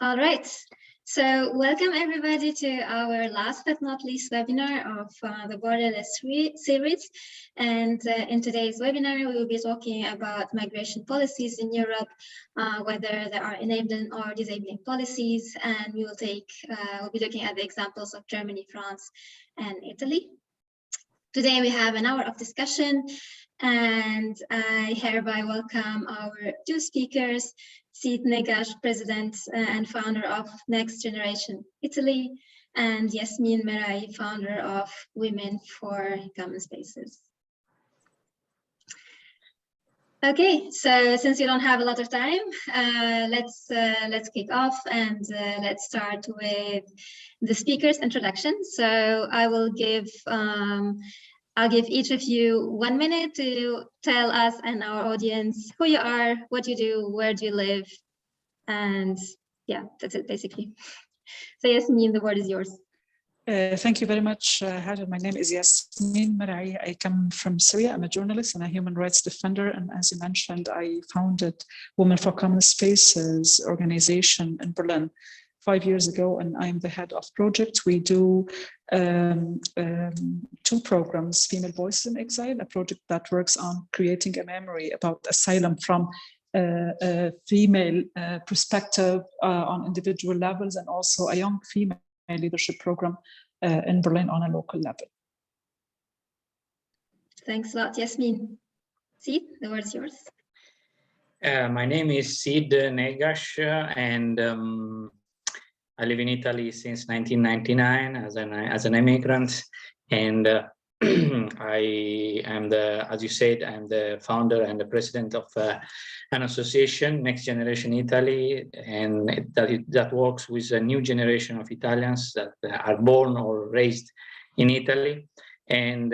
All right. So welcome everybody to our last but not least webinar of the Borderless series. And in today's webinar, we will be talking about migration policies in Europe, whether there are enabling or disabling policies. And we will we'll be looking at the examples of Germany, France, and Italy. Today we have an hour of discussion, and I hereby welcome our two speakers, Seed Negash, President and founder of Next Generation Italy, and Yasmin Merai, founder of Women for Common Spaces. Okay, so since you don't have a lot of time, let's kick off and let's start with the speaker's introduction. So I will I'll give each of you 1 minute to tell us and our audience who you are, what you do, where do you live, and yeah, that's it basically. So Yasmin, the word is yours. Thank you very much, Hajar. My name is Yasmin Merai. I come from Syria. I'm a journalist and a human rights defender. And as you mentioned, I founded Women for Common Spaces organization in Berlin 5 years ago, and I'm the head of project. We do two programs, Female Voices in Exile, a project that works on creating a memory about asylum from a female perspective on individual levels, and also a young female leadership program in Berlin on a local level. Thanks a lot, Yasmin. Seed, the word is yours. My name is Seed Negash, and I live in Italy since 1999 as an immigrant, and I am as you said, I'm the founder and the president of an association, Next Generation Italy, and that works with a new generation of Italians that are born or raised in Italy. And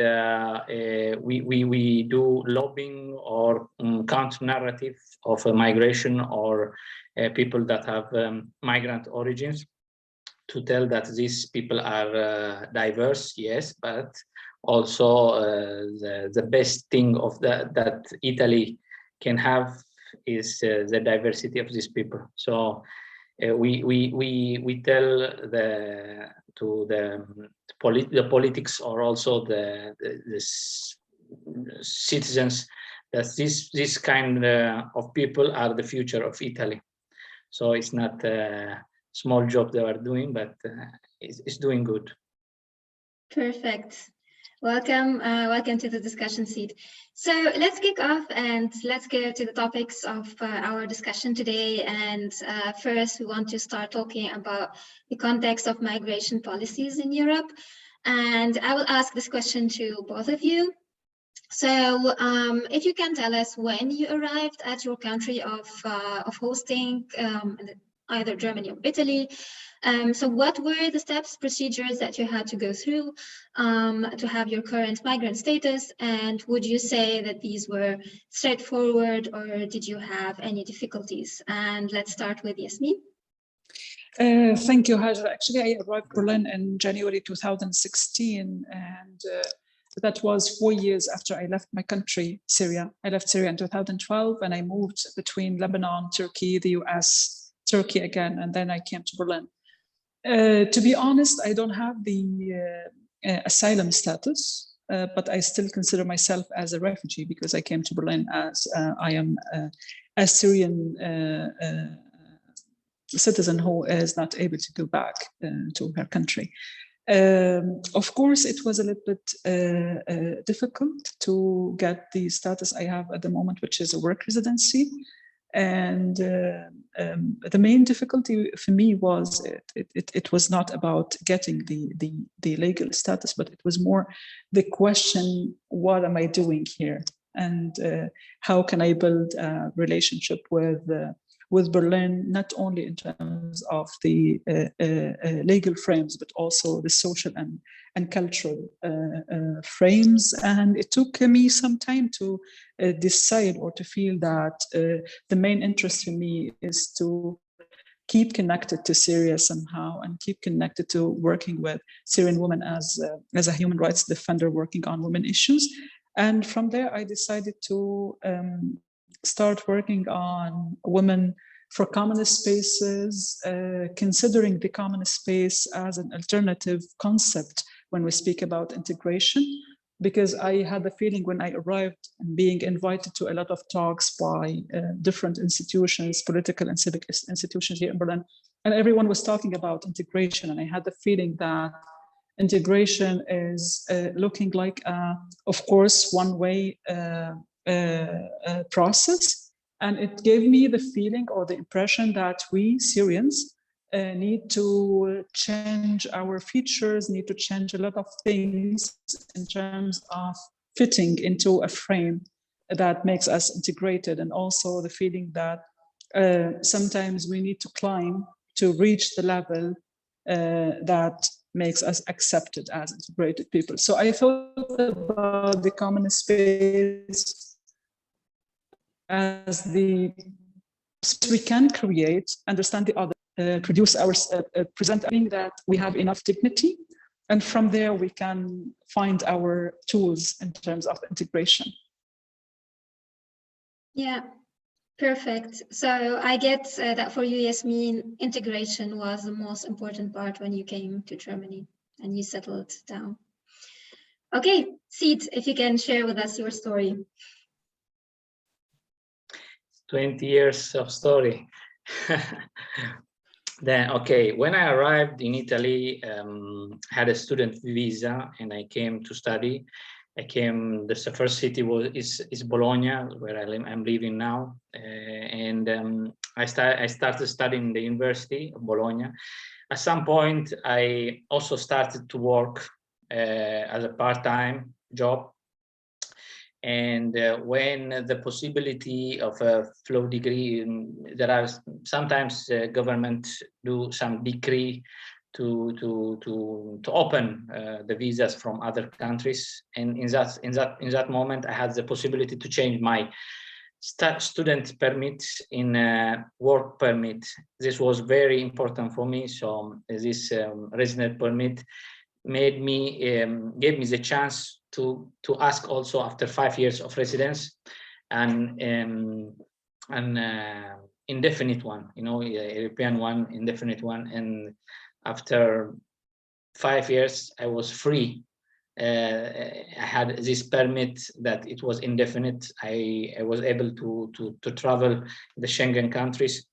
we do lobbying or counter narrative of migration or people that have migrant origins, to tell that these people are diverse, yes, but also the best thing of that Italy can have is the diversity of these people. So we tell the politics, or also the citizens, that this kind of people are the future of Italy. So it's not a small job they are doing, but it's doing good. Perfect. Welcome, welcome to the discussion, Seed. So let's kick off and let's go to the topics of our discussion today. And first, we want to start talking about the context of migration policies in Europe. And I will ask this question to both of you. So if you can tell us when you arrived at your country of hosting, either Germany or Italy. So what were the steps, procedures that you had to go through to have your current migrant status? And would you say that these were straightforward, or did you have any difficulties? And let's start with Yasmin. Thank you, Hajar. Actually, I arrived in Berlin in January 2016, and that was 4 years after I left my country, Syria. I left Syria in 2012, and I moved between Lebanon, Turkey, the US, Turkey again, and then I came to Berlin. To be honest, I don't have the asylum status, but I still consider myself as a refugee because I came to Berlin as I am a Syrian citizen who is not able to go back to her country. Of course, it was a little bit difficult to get the status I have at the moment, which is a work residency. And the main difficulty for me was it was not about getting the legal status, but it was more the question, what am I doing here? And how can I build a relationship with Berlin, not only in terms of the legal frames, but also the social and cultural frames. And it took me some time to decide or to feel that the main interest for me is to keep connected to Syria somehow, and keep connected to working with Syrian women as a human rights defender working on women issues. And from there, I decided to start working on women for common spaces, considering the common space as an alternative concept when we speak about integration, because I had the feeling when I arrived and being invited to a lot of talks by different institutions, political and civic institutions here in Berlin, and everyone was talking about integration. And I had the feeling that integration is looking like, of course, one-way process. And it gave me the feeling or the impression that we Syrians need to change our features, need to change a lot of things in terms of fitting into a frame that makes us integrated, and also the feeling that sometimes we need to climb to reach the level that makes us accepted as integrated people. So I thought about the common space as the space we can create, understand the other, produce our, present that we have enough dignity. And from there, we can find our tools in terms of integration. Yeah, perfect. So I get that for you, Yasmin, integration was the most important part when you came to Germany and you settled down. Okay, Sid, if you can share with us your story. 20 years of story. Then, okay, when I arrived in Italy, had a student visa and I came to study. I came, the first city is Bologna, where I'm living now. I started studying in the University of Bologna. At some point, I also started to work as a part-time job. And when the possibility of a flow degree, there are sometimes government do some decree to open the visas from other countries, and in that moment I had the possibility to change my student permit in work permit. This was very important for me. So this resident permit made me gave me the chance to ask also after 5 years of residence and indefinite one, you know, European one, indefinite one. And after 5 years, I was free. I had this permit that it was indefinite. I was able to travel the Schengen countries.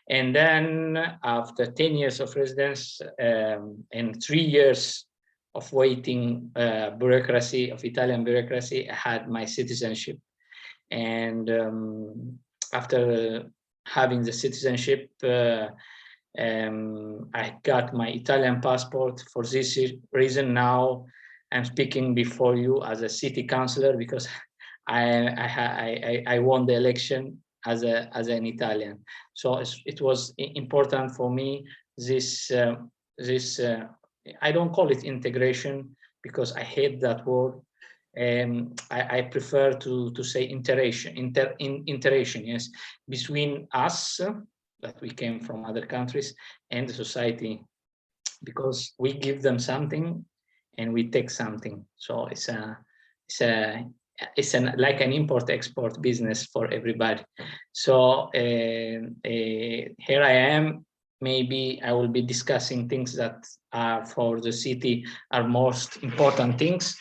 And then after 10 years of residence and 3 years of waiting bureaucracy, of Italian bureaucracy, I had my citizenship. And after having the citizenship, I got my Italian passport. For this reason, now I'm speaking before you as a city councillor, because I won the election as an Italian. So it was important for me. This I don't call it integration because I hate that word. I prefer to say interation, yes, between us that we came from other countries and the society, because we give them something and we take something. So it's like an import-export business for everybody. So here I am. Maybe I will be discussing things that are for the city are most important things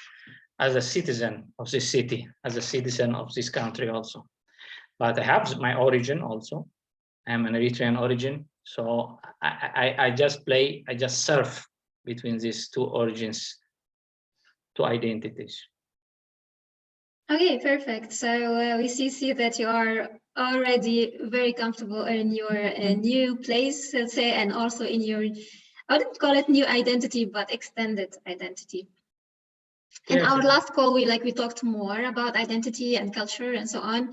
as a citizen of this city, as a citizen of this country also. But I have my origin also. I'm an Eritrean origin. So I just surf between these two origins, two identities. Okay, perfect. So we see that you are already very comfortable in your new place, let's say, and also in your, I wouldn't call it new identity, but extended identity. In our last call, we talked more about identity and culture and so on.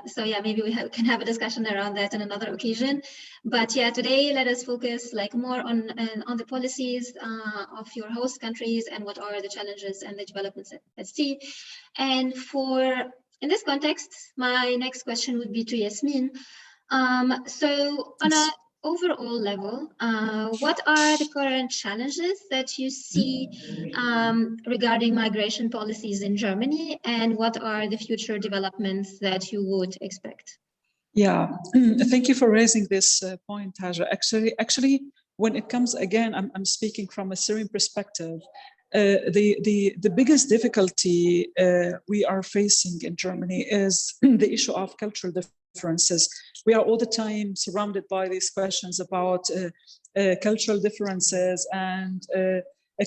So yeah, maybe we can have a discussion around that on another occasion. But yeah, today let us focus more on the policies of your host countries and what are the challenges and the developments at sea. And in this context, my next question would be to Yasmin. So on a overall level, what are the current challenges that you see regarding migration policies in Germany, and what are the future developments that you would expect? Yeah, thank you for raising this point, Haja. Actually, when it comes again, I'm speaking from a Syrian perspective. The biggest difficulty we are facing in Germany is the issue of cultural differences. We are all the time surrounded by these questions about cultural differences and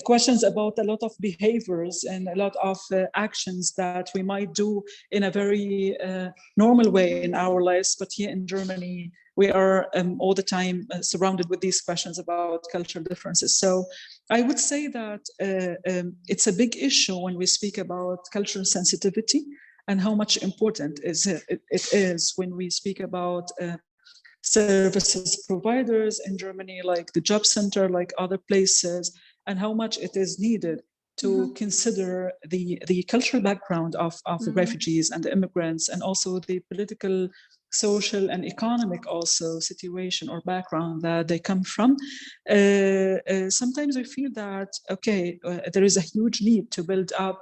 questions about a lot of behaviors and a lot of actions that we might do in a very normal way in our lives. But here in Germany, we are all the time surrounded with these questions about cultural differences. So I would say that it's a big issue when we speak about cultural sensitivity and how much important it is when we speak about services providers in Germany, like the job center, like other places, and how much it is needed to consider the cultural background of the refugees and the immigrants, and also the political, social, and economic also situation or background that they come from. Sometimes we feel that, okay, there is a huge need to build up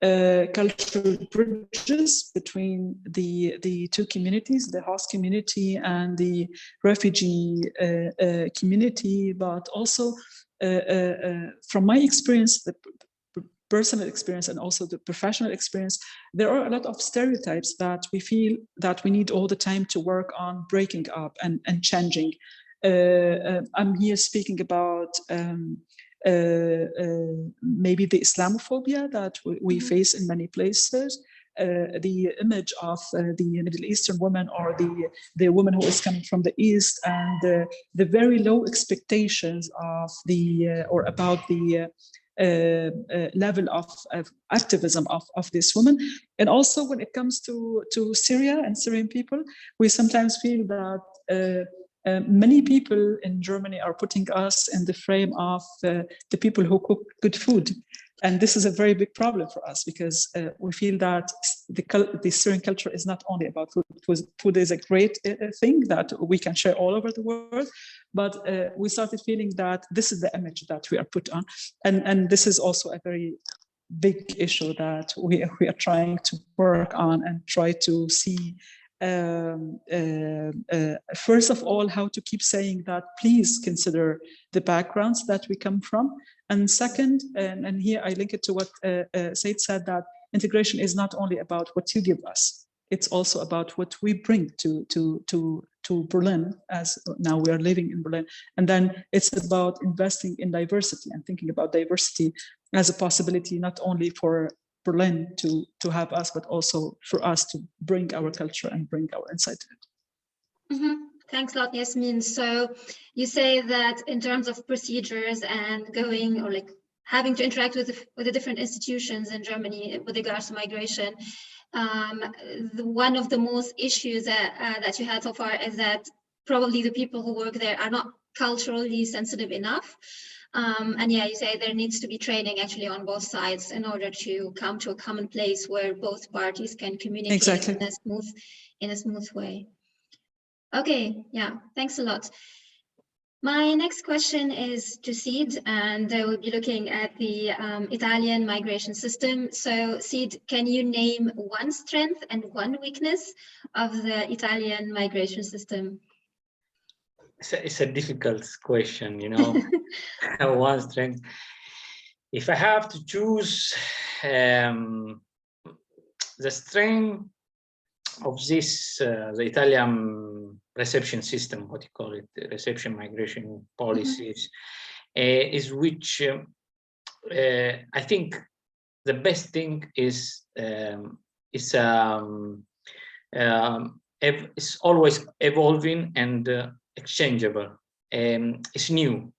cultural bridges between the two communities, the host community and the refugee community, but also from my experience, the personal experience and also the professional experience, there are a lot of stereotypes that we feel that we need all the time to work on breaking up and changing. I'm here speaking about maybe the Islamophobia that we face in many places, the image of the Middle Eastern woman or the woman who is coming from the East, and the very low expectations of the or about the level of activism of this woman. And also when it comes to Syria and Syrian people, we sometimes feel that many people in Germany are putting us in the frame of the people who cook good food. And this is a very big problem for us, because we feel that the Syrian culture is not only about food. Food is a great thing that we can share all over the world, but we started feeling that this is the image that we are put on. And this is also a very big issue that we are trying to work on and try to see. First of all, how to keep saying that please consider the backgrounds that we come from. And second, and here I link it to what Said said, that integration is not only about what you give us, it's also about what we bring to Berlin, as now we are living in Berlin. And then it's about investing in diversity and thinking about diversity as a possibility, not only for Berlin to have us, but also for us to bring our culture and bring our insight to it. Thanks a lot, Yasmin. So you say that in terms of procedures and going or like having to interact with the different institutions in Germany with regards to migration, one of the most issues that you had so far is that probably the people who work there are not culturally sensitive enough. And yeah, you say there needs to be training actually on both sides in order to come to a common place where both parties can communicate exactly. in a smooth way. Okay, yeah, thanks a lot. My next question is to Sid, and we'll be looking at the Italian migration system. So Sid, can you name one strength and one weakness of the Italian migration system? It's a difficult question, you know. One strength. If I have to choose the strength of this, the Italian reception system, what you call it, the reception migration policies, is which I think the best thing is it's always evolving and exchangeable. It's new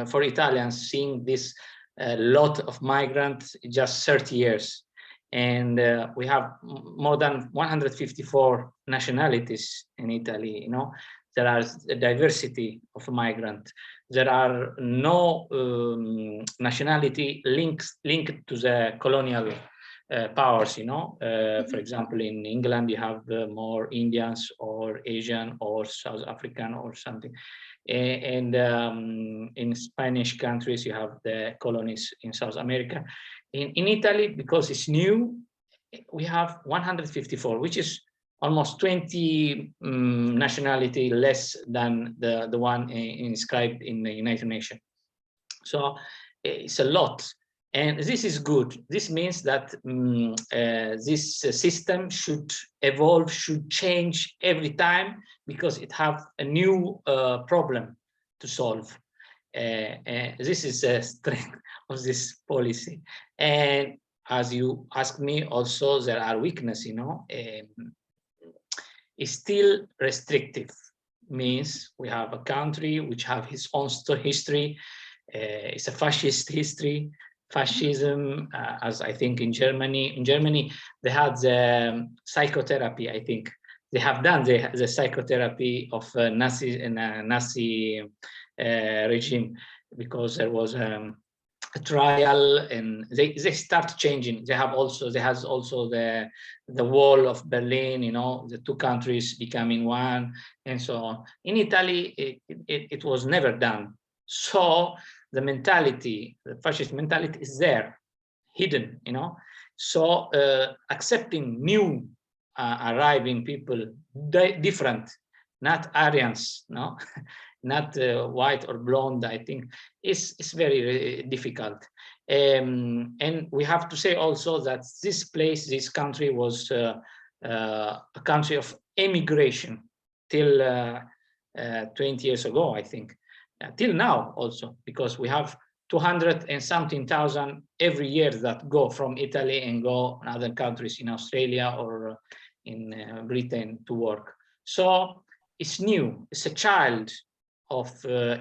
for Italians seeing this lot of migrants just 30 years. And we have more than 154 nationalities in Italy. You know, there are a diversity of migrants. There are no nationality linked to the colonial powers. You know, for example, in England you have more Indians or Asian or South African or something. And in Spanish countries you have the colonies in South America. In Italy, because it's new, we have 154, which is almost 20 nationality less than the one inscribed in the United Nations. So it's a lot. And this is good. This means that this system should evolve, should change every time, because it have a new problem to solve. This is the strength of this policy. And as you asked me, also there are weaknesses, you know. It's still restrictive. Means we have a country which have its own history. It's a fascist history. Fascism, as I think in Germany. In Germany, they had the psychotherapy. I think they have done the psychotherapy of Nazi regime, because there was a trial, and they start changing. They has also the wall of Berlin. You know, the two countries becoming one, and so on. In Italy, it was never done. So the mentality, the fascist mentality, is there, hidden, you know. So accepting new arriving people, different, not Aryans, no, not white or blonde, I think is very difficult. And we have to say also that this country was a country of emigration till 20 years ago, I think. Till now also, because we have 200 and something thousand every year that go from Italy and go in other countries, in Australia or in Britain, to work. So it's new. It's a child of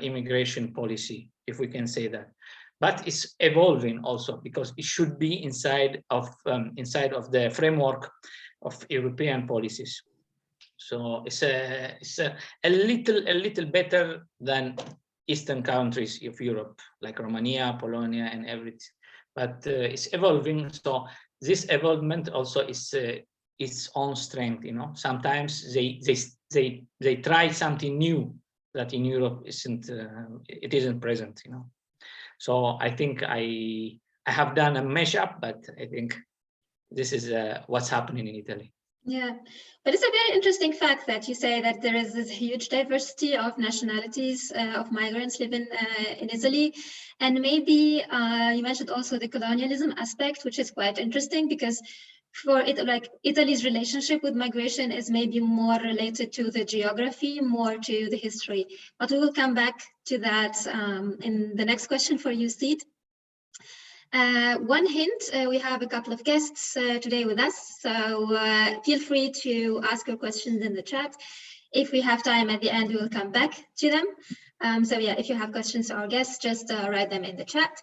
immigration policy, if we can say that. But it's evolving also, because it should be inside of the framework of European policies. So it's a little better than Eastern countries of Europe, like Romania, Polonia, and everything. But it's evolving. So this evolvement also is its own strength. You know, sometimes they try something new that in Europe it isn't present. You know, so I think I have done a mashup, but I think this is what's happening in Italy. Yeah, but it's a very interesting fact that you say that there is this huge diversity of nationalities of migrants living in Italy. And maybe you mentioned also the colonialism aspect, which is quite interesting, because for it, like Italy's relationship with migration is maybe more related to the geography, more to the history. But we will come back to that in the next question for you, Sid. One hint, we have a couple of guests today with us, so feel free to ask your questions in the chat. If we have time at the end, we will come back to them. So yeah, if you have questions to our guests, just write them in the chat.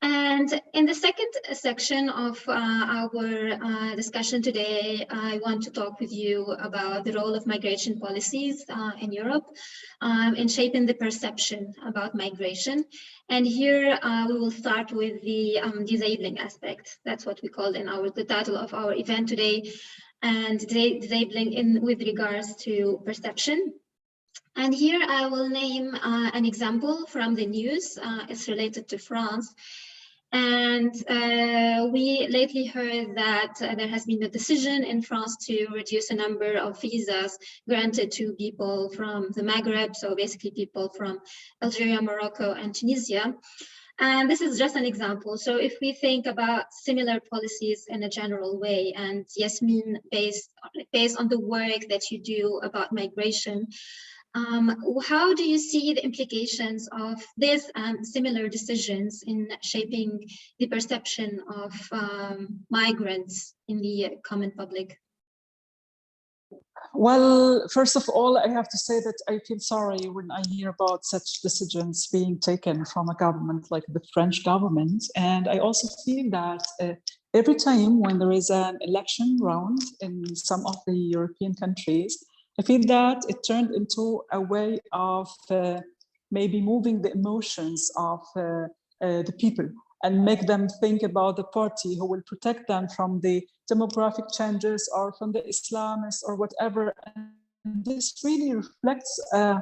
And in the second section of our discussion today, I want to talk with you about the role of migration policies in Europe in shaping the perception about migration. And here we will start with the disabling aspect. That's what we called in the title of our event today, and disabling with regards to perception. And here I will name an example from the news. It's related to France. And we lately heard that there has been a decision in France to reduce the number of visas granted to people from the Maghreb, so basically people from Algeria, Morocco, and Tunisia. And this is just an example. So if we think about similar policies in a general way, and Yasmin, based on the work that you do about migration, how do you see the implications of this and similar decisions in shaping the perception of migrants in the common public? Well, first of all, I have to say that I feel sorry when I hear about such decisions being taken from a government like the French government. And I also feel that every time when there is an election round in some of the European countries, I feel that it turned into a way of maybe moving the emotions of the people and make them think about the party who will protect them from the demographic changes or from the Islamists or whatever. And this really reflects, I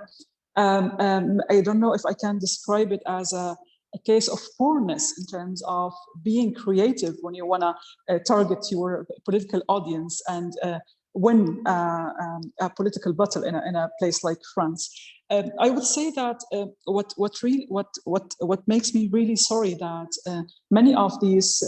don't know if I can describe it as a case of poorness in terms of being creative when you want to target your political audience and win a political battle in a place like France. I would say that what makes me really sorry that many of these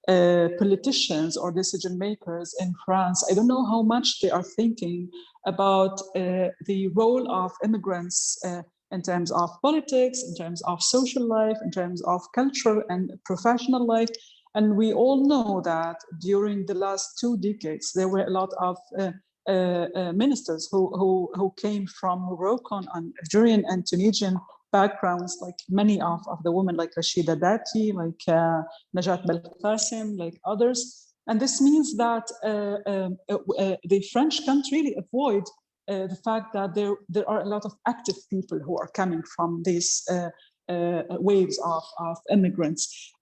politicians or decision makers in France, I don't know how much they are thinking about the role of immigrants in terms of politics, in terms of social life, in terms of culture and professional life. And we all know that during the last 2 decades, there were a lot of ministers who came from Moroccan and Algerian and Tunisian backgrounds, like many of the women, like Rashida Dati, like Najat Belkacem, like others. And this means that the French can't really avoid the fact that there are a lot of active people who are coming from these waves of immigrants.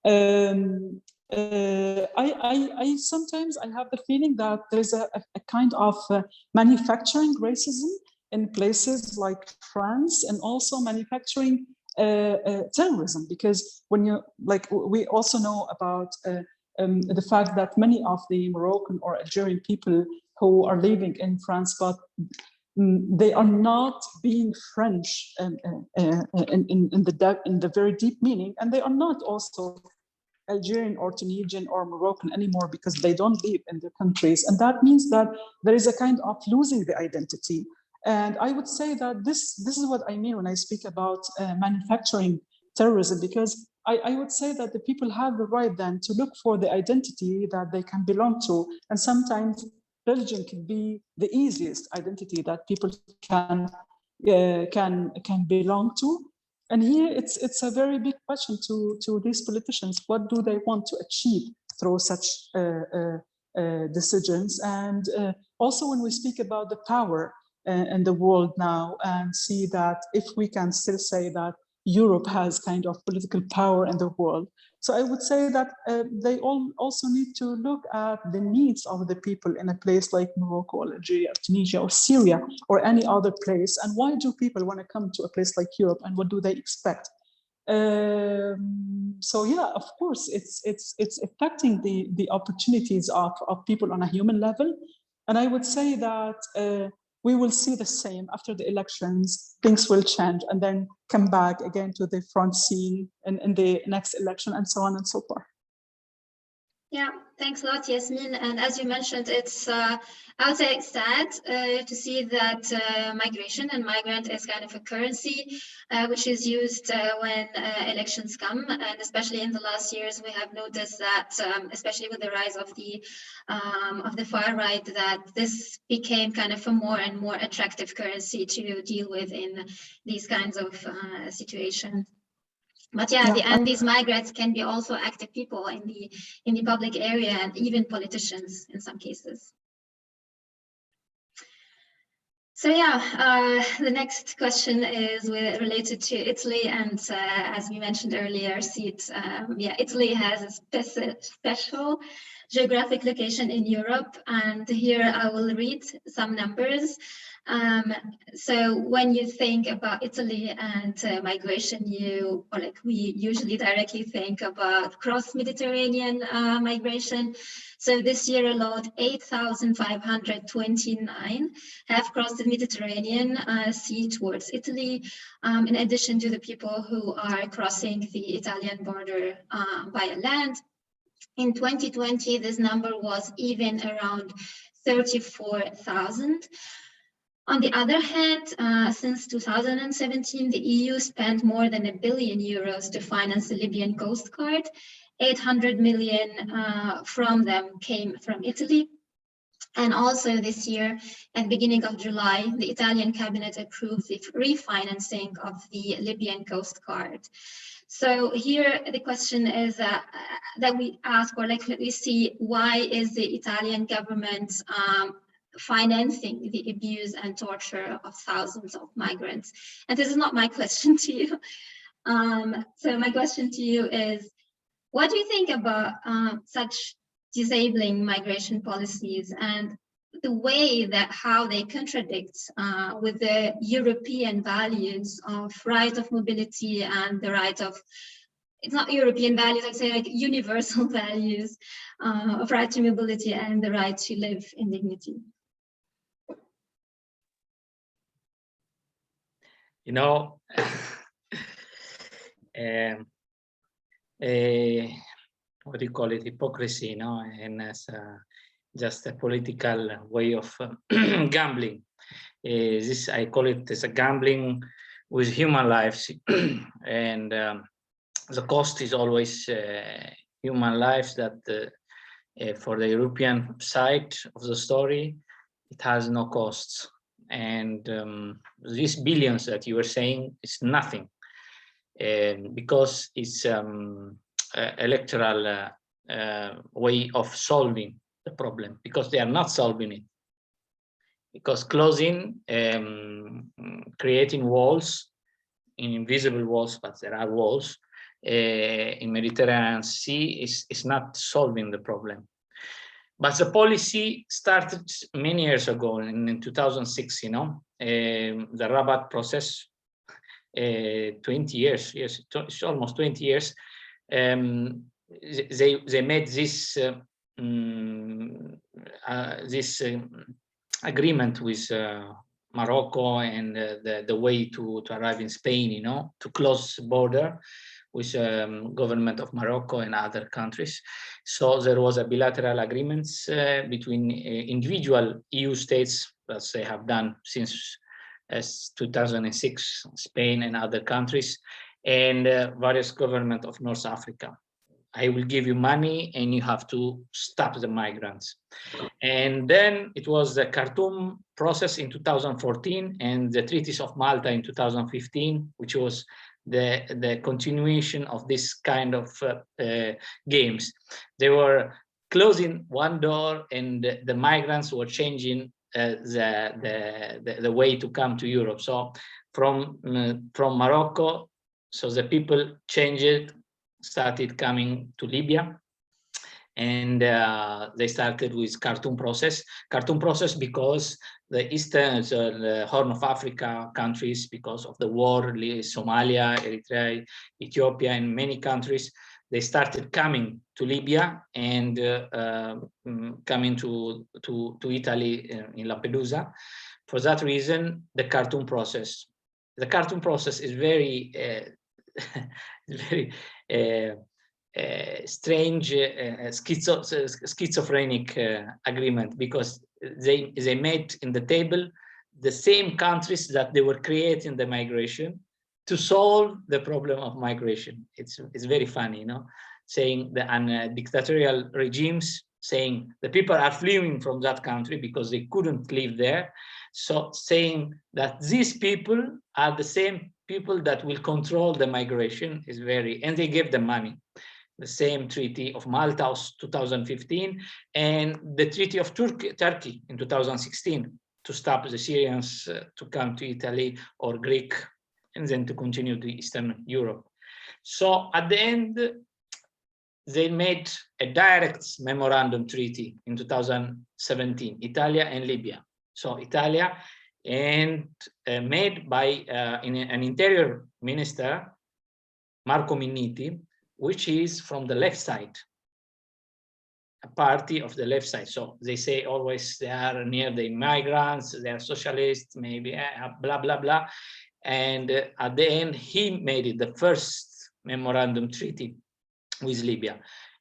I sometimes have the feeling that there's a kind of manufacturing racism in places like France, and also manufacturing terrorism, because when you we also know about the fact that many of the Moroccan or Algerian people who are living in France, but they are not being French in the very deep meaning, and they are not also Algerian or Tunisian or Moroccan anymore, because they don't live in their countries. And that means that there is a kind of losing the identity. And I would say that this is what I mean when I speak about manufacturing terrorism, because I would say that the people have the right then to look for the identity that they can belong to. And sometimes religion can be the easiest identity that people can belong to. And here it's a very big question to these politicians. What do they want to achieve through such decisions? And also when we speak about the power in the world now, and see that if we can still say that Europe has kind of political power in the world. So I would say that they also need to look at the needs of the people in a place like Morocco or Algeria, or Tunisia or Syria or any other place. And why do people want to come to a place like Europe, and what do they expect? So yeah, of course, it's affecting the opportunities of people on a human level. And I would say that we will see the same after the elections. Things will change and then come back again to the front scene in the next election, and so on and so forth. Yeah, thanks a lot, Yasmin. And as you mentioned, it's I would say it's sad to see that migration and migrant is kind of a currency which is used when elections come. And especially in the last years, we have noticed that, especially with the rise of the far right, that this became kind of a more and more attractive currency to deal with in these kinds of situations. But yeah, and these migrants can be also active people in the public area, and even politicians in some cases. So yeah, the next question is related to Italy, and as we mentioned earlier, Italy has a special geographic location in Europe, and here I will read some numbers. So when you think about Italy and migration, we usually directly think about cross-Mediterranean migration. So this year alone, 8,529 have crossed the Mediterranean Sea towards Italy, in addition to the people who are crossing the Italian border via land. In 2020, this number was even around 34,000. On the other hand, since 2017, the EU spent more than €1 billion to finance the Libyan Coast Guard. 800 million from them came from Italy. And also this year, at the beginning of July, the Italian cabinet approved the refinancing of the Libyan Coast Guard. So here the question is that we ask, or we see, why is the Italian government financing the abuse and torture of thousands of migrants? And this is not my question to you. So my question to you is, what do you think about such disabling migration policies and the way that how they contradict with the European values of right of mobility and the right of it's not European values, I'd say like universal values of right to mobility and the right to live in dignity. You know, what do you call it, hypocrisy, no? And as just a political way of gambling. This, I call it as a gambling with human lives. And the cost is always human lives, that for the European side of the story, it has no costs. And these billions that you were saying is nothing, because it's electoral way of solving the problem, because they are not solving it. Because closing, creating walls, invisible walls, but there are walls in Mediterranean Sea is not solving the problem. But the policy started many years ago, in 2006, you know, the Rabat process, 20 years, yes, it's almost 20 years. They made this agreement with Morocco, and the way to arrive in Spain, you know, to close the border with government of Morocco and other countries. So there was a bilateral agreements between individual EU states, that they have done since 2006, Spain and other countries, and various government of North Africa. I will give you money and you have to stop the migrants. And then it was the Khartoum process in 2014 and the treaties of Malta in 2015, which was the continuation of this kind of games. They were closing one door and the migrants were changing the way to come to Europe. So from Morocco, so the people changed, started coming to Libya, and they started with Khartoum process. Khartoum process because the eastern, the Horn of Africa countries, because of the war, Somalia, Eritrea, Ethiopia, and many countries, they started coming to Libya and coming to Italy in Lampedusa. For that reason, the Khartoum process. The Khartoum process is very, very strange, schizophrenic agreement, because they made in the table the same countries that they were creating the migration to solve the problem of migration. It's very funny, you know, saying the dictatorial regimes saying the people are fleeing from that country because they couldn't live there. So saying that these people are the same people that will control the migration is very, and they give them money. The same Treaty of Malta 2015 and the Treaty of Turkey in 2016 to stop the Syrians to come to Italy or Greek and then to continue to Eastern Europe. So at the end, they made a direct memorandum treaty in 2017, Italia and Libya. So Italia, and made by an interior minister, Marco Minniti, which is from the left side, a party of the left side. So they say always they are near the migrants, they are socialists, maybe blah, blah, blah. And at the end, he made it the first memorandum treaty with Libya.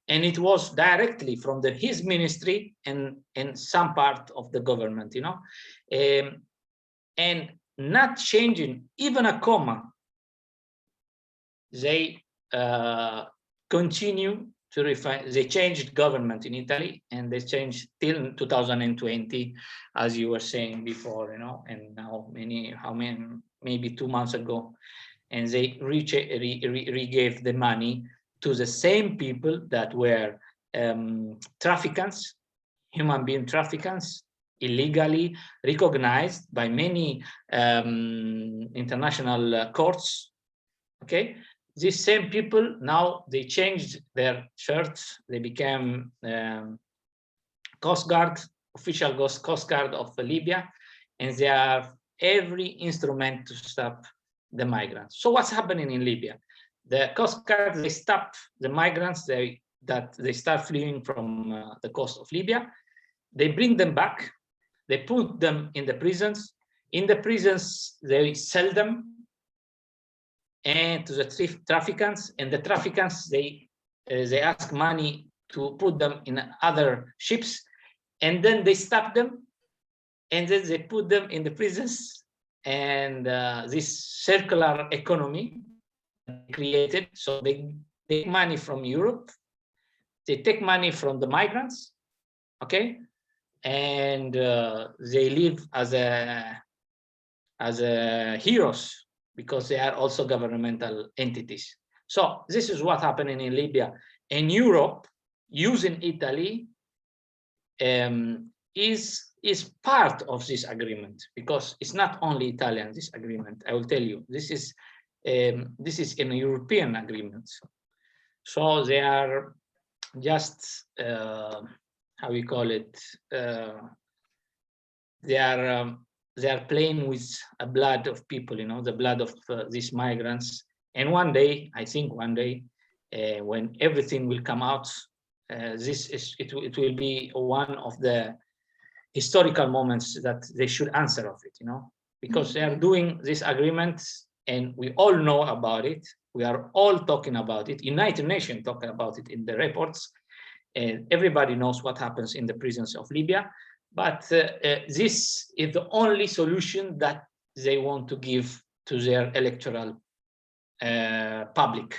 And it was directly from his ministry and some part of the government, you know, and not changing even a comma. They continue to refine. They changed government in Italy, and they changed till 2020, as you were saying before, you know, and now maybe 2 months ago, and they re-gave the money to the same people that were traffickers, human being traffickers, illegally recognized by many international courts. Okay, these same people now they changed their shirts. They became Coast Guard, official Coast Guard of Libya, and they have every instrument to stop the migrants. So what's happening in Libya? the Coast Guard, they stop the migrants that they start fleeing from the coast of Libya. They bring them back. They put them in the prisons. In the prisons, they sell them and to the traffickers. And the traffickers, they ask money to put them in other ships, and then they stop them, and then they put them in the prisons. And this circular economy created. So they take money from Europe, they take money from the migrants, okay, and they live as heroes because they are also governmental entities. So this is what happened in Libya. And Europe, using Italy, is part of this agreement, because it's not only Italian, this agreement. I will tell you, this is an European agreement. So they are just how we call it, they are playing with the blood of people, you know, the blood of these migrants. And one day, I think one day, when everything will come out, it will be one of the historical moments that they should answer of it, you know, because they are doing this agreement, and we all know about it. We are all talking about it. United Nations talking about it in the reports, and everybody knows what happens in the prisons of Libya. But this is the only solution that they want to give to their electoral public,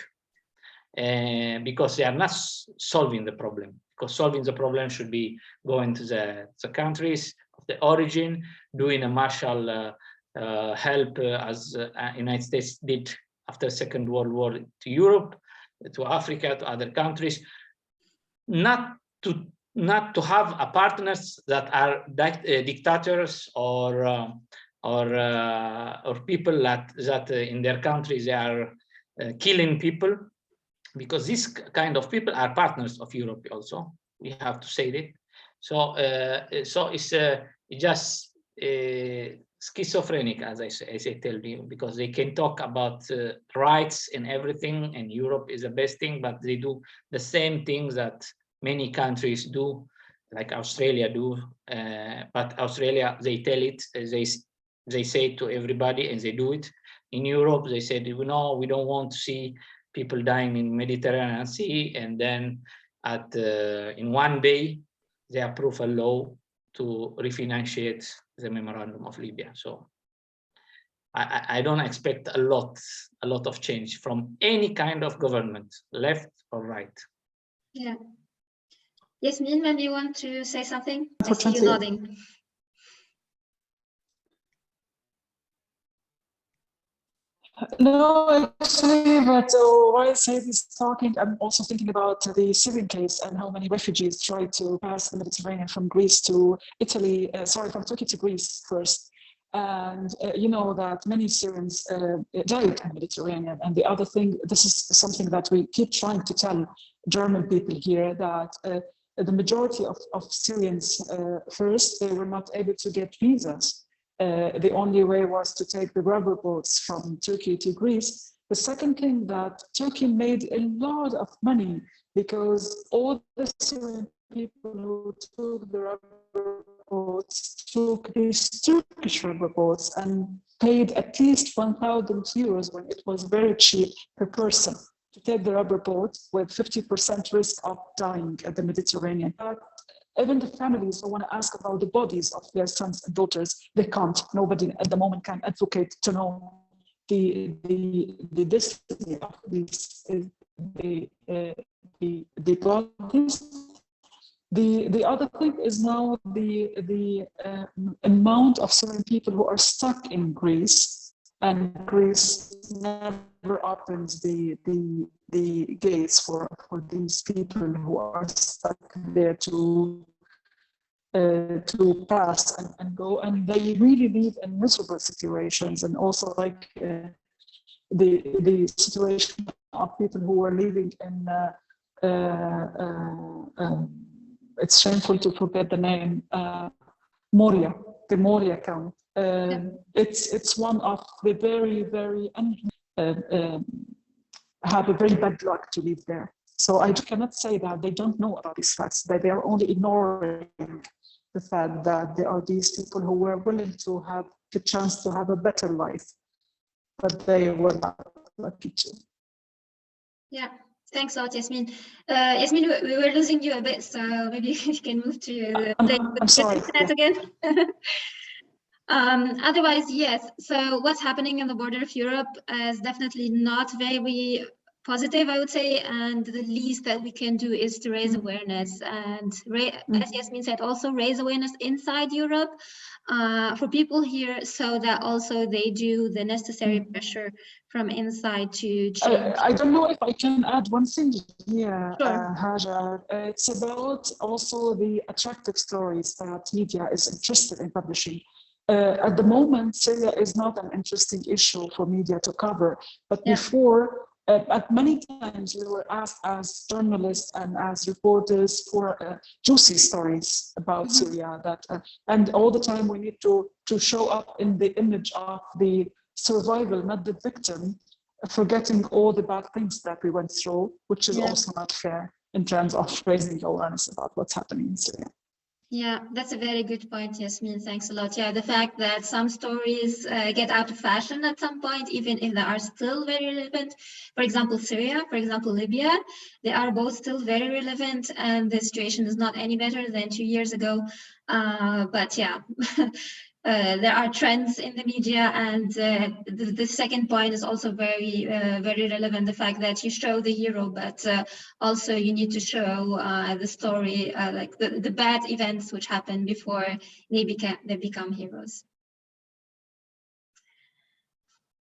because they are not solving the problem. Because solving the problem should be going to the countries of the origin, doing a Marshall help as United States did after Second World War to Europe, to Africa, to other countries, not to have partners that are dictators or people that in their countries they are killing people, because these kind of people are partners of Europe also. We have to say that. So it's just schizophrenic, as I tell you, because they can talk about rights and everything, and Europe is the best thing, but they do the same things that many countries do, like Australia do. But Australia, they tell it, they say to everybody, and they do it. In Europe, they said, no, we don't want to see people dying in Mediterranean Sea, and then in one day they approve a law to refinantiate the memorandum of Libya. So I don't expect a lot of change from any kind of government, left or right. Yeah. Yasmin, maybe you want to say something? I see you nodding. No, actually, but while Said is talking, I'm also thinking about the Syrian case and how many refugees try to pass the Mediterranean from Greece to Italy, from Turkey to Greece first. And you know that many Syrians died in the Mediterranean. And the other thing, this is something that we keep trying to tell German people here, that the majority of Syrians, first, they were not able to get visas. The only way was to take the rubber boats from Turkey to Greece. The second thing, that Turkey made a lot of money because all the Syrian people who took the rubber boats took these Turkish rubber boats and paid at least 1,000 euros when it was very cheap per person to take the rubber boat with 50% risk of dying at the Mediterranean. But even the families who want to ask about the bodies of their sons and daughters, they can't. Nobody at the moment can advocate to know the destiny of these the bodies. The other thing is now the amount of Syrian people who are stuck in Greece, and Greece never opens the gates for these people who are stuck there to pass and go, and they really live in miserable situations. And also like the situation of people who are living in it's shameful to forget the name, Moria, the Moria camp. It's one of the very have a very bad luck to live there. So I cannot say that they don't know about these facts, that they are only ignoring the fact that there are these people who were willing to have the chance to have a better life, but they were not lucky to. Yeah, thanks a lot, Yasmin. Yasmin, we were losing you a bit, so maybe you can move to I'm sorry. internet again. Otherwise, yes. So what's happening in the border of Europe is definitely not very positive, I would say, and the least that we can do is to raise awareness and, as Yasmin said, also raise awareness inside Europe for people here, so that also they do the necessary pressure from inside to change. I don't know if I can add one thing here, Sure. Hajar. It's about also the attractive stories that media is interested in publishing. At the moment, Syria is not an interesting issue for media to cover, but before, at many times we were asked as journalists and as reporters for juicy stories about Syria, that and all the time we need to show up in the image of the survival, not the victim, forgetting all the bad things that we went through, which is also not fair in terms of raising awareness about what's happening in Syria. Yeah, that's a very good point, Yasmin. Thanks a lot. Yeah, the fact that some stories get out of fashion at some point, even if they are still very relevant. For example, Syria, for example, Libya, they are both still very relevant, and the situation is not any better than 2 years ago. But yeah, there are trends in the media, and the second point is also very relevant, the fact that you show the hero, but also you need to show the story, like the bad events which happen before they become heroes.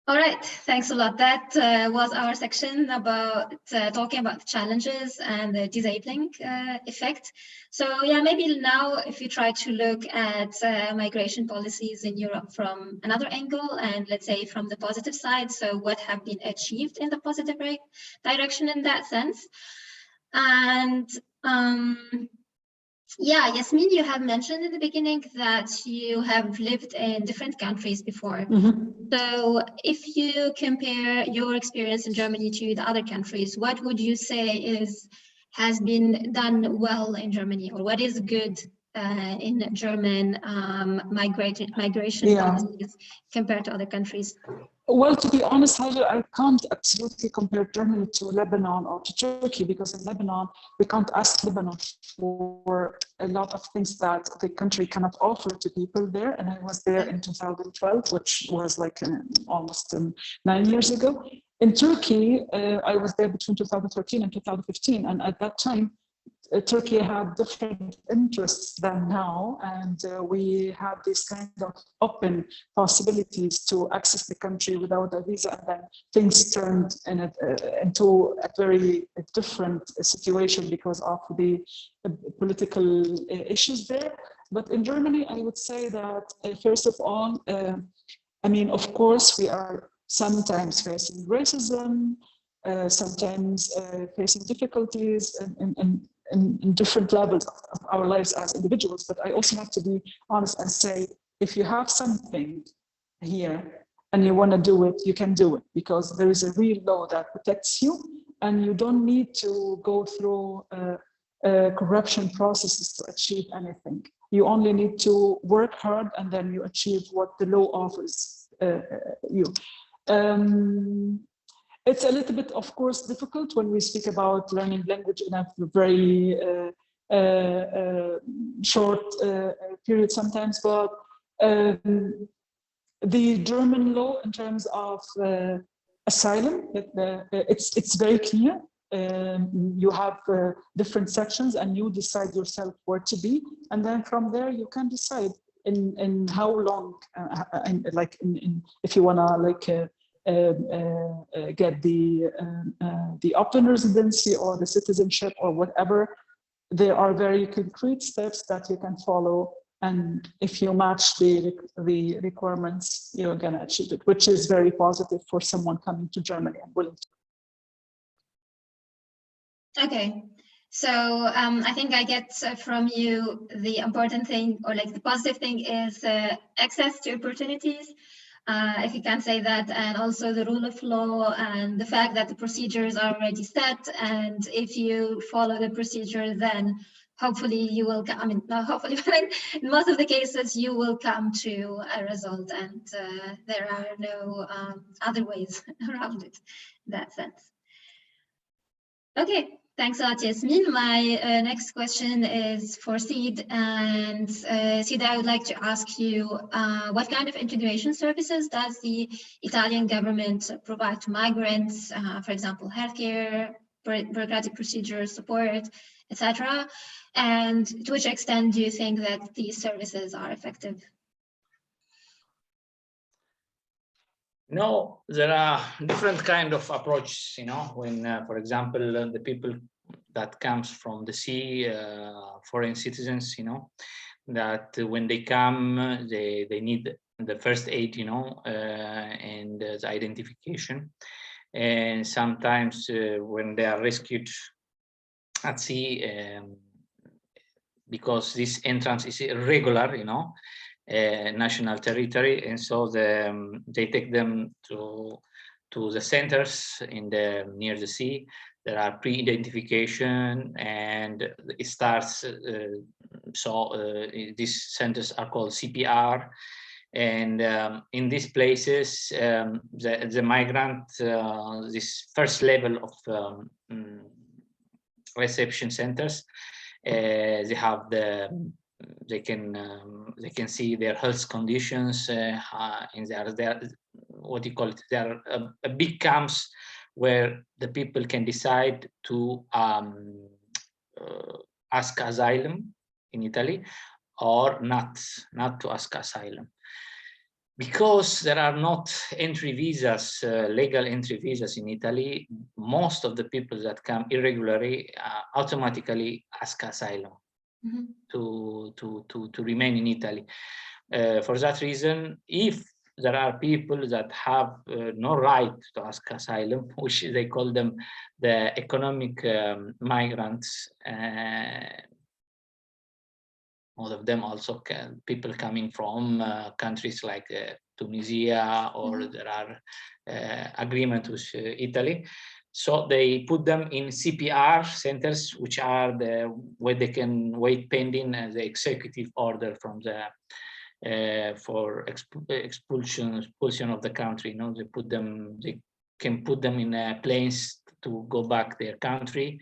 All right, thanks a lot. That was our section about talking about the challenges and the disabling effect. So yeah, maybe now if you try to look at migration policies in Europe from another angle, and let's say from the positive side, so what have been achieved in the positive direction in that sense. And yeah, Yasmin, you have mentioned in the beginning that you have lived in different countries before. So if you compare your experience in Germany to the other countries, what would you say has been done well in Germany, or what is good in German migration policies compared to other countries? Well, to be honest, Hajar, I can't absolutely compare Germany to Lebanon or to Turkey, because in Lebanon, we can't ask Lebanon for a lot of things that the country cannot offer to people there. And I was there in 2012, which was like almost 9 years ago. In Turkey, I was there between 2013 and 2015. And at that time, Turkey had different interests than now, and we had these kind of open possibilities to access the country without a visa, and then things turned into a very different situation because of the political issues there. But in Germany, I would say that first of all, I mean, of course, we are sometimes facing racism, sometimes facing difficulties in different levels of our lives as individuals. But I also have to be honest and say, if you have something here and you want to do it, you can do it, because there is a real law that protects you, and you don't need to go through corruption processes to achieve anything. You only need to work hard, and then you achieve what the law offers you. It's a little bit, of course, difficult when we speak about learning language in a very short period sometimes, but the German law in terms of asylum, it's very clear. You have different sections, and you decide yourself where to be, and then from there you can decide in how long, if you wanna get the open residency or the citizenship or whatever. There are very concrete steps that you can follow, and if you match the requirements, you're gonna achieve it, which is very positive for someone coming to Germany and willing to. Okay, so I think I get from you the important thing, or like the positive thing, is access to opportunities. if you can say that, and also the rule of law and the fact that the procedures are already set, and if you follow the procedure, then hopefully you will, I mean, not hopefully, but in most of the cases you will come to a result, and there are no other ways around it in that sense. Okay, thanks a lot, Yasmin. My next question is for Sid. And Sid, I would like to ask you, what kind of integration services does the Italian government provide to migrants, for example, healthcare, bureaucratic procedures, support, etc.? And to which extent do you think that these services are effective? No, there are different kind of approaches, when, for example, the people that comes from the sea, foreign citizens, that when they come, they need the first aid, and the identification. And sometimes when they are rescued at sea, because this entrance is irregular, national territory, and so they take them to the centers near the sea. There are pre-identification, and it starts. These centers are called CPR, and in these places, the migrant, this first level of reception centers, they have they can see their health conditions, and there what you call it, there are a big camps where the people can decide to ask asylum in Italy or not to ask asylum, because there are not entry visas, legal entry visas in Italy. Most of the people that come irregularly automatically ask asylum. Mm-hmm. to remain in Italy. For that reason, if there are people that have no right to ask asylum, which they call them the economic migrants, all of them also people coming from countries like Tunisia, or mm-hmm. there are agreements with Italy. So they put them in CPR centers, which are where they can wait pending the executive order from the for expulsion of the country. They can put them in planes to go back their country,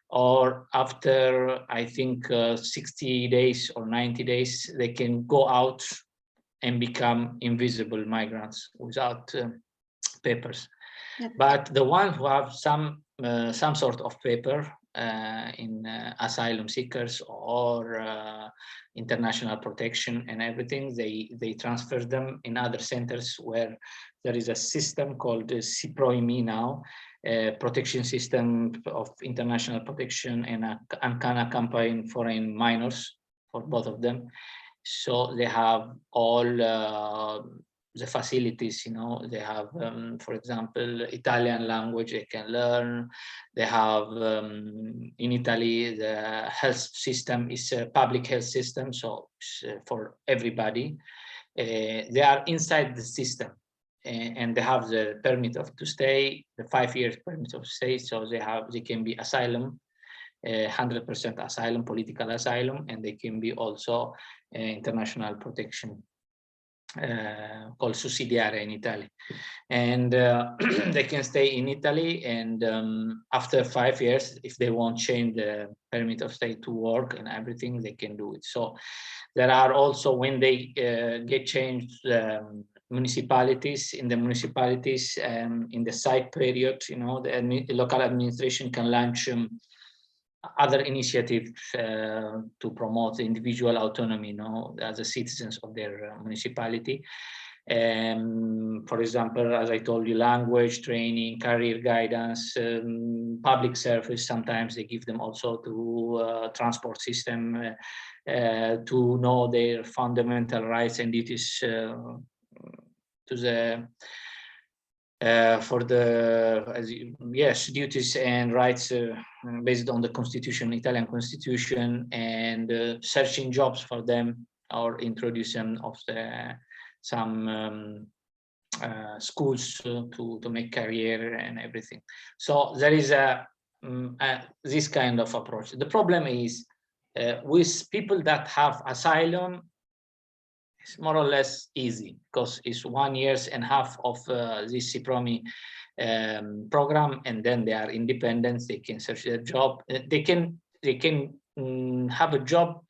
or after I think 60 days or 90 days, they can go out and become invisible migrants without papers. Yep. But the ones who have some sort of paper in asylum seekers or international protection and everything, they transfer them in other centers where there is a system called CIPROIMI now, protection system of international protection, and can accompany foreign minors for both of them. So they have all the facilities, they have, for example, Italian language they can learn. They have, in Italy, the health system is a public health system, so for everybody. They are inside the system, and they have the permit to stay, the 5 years permit of stay, so they can be asylum, 100% asylum, political asylum, and they can be also international protection, called sussidiaria in Italy, and they can stay in Italy, and after 5 years, if they won't change the permit of stay to work and everything, they can do it. So there are also, when they get changed municipalities, in the municipalities, in the site period, the local administration can launch other initiatives to promote individual autonomy, as a citizens of their municipality. For example, as I told you, language training, career guidance, public service. Sometimes they give them also to transport system, to know their fundamental rights and duties to the for the duties and rights based on the constitution, Italian constitution, and searching jobs for them, or introduce them of some schools to make career and everything. So there is this kind of approach. The problem is with people that have asylum, it's more or less easy because it's 1.5 years of this CPROMI program, and then they are independent. They can search their job. They can have a job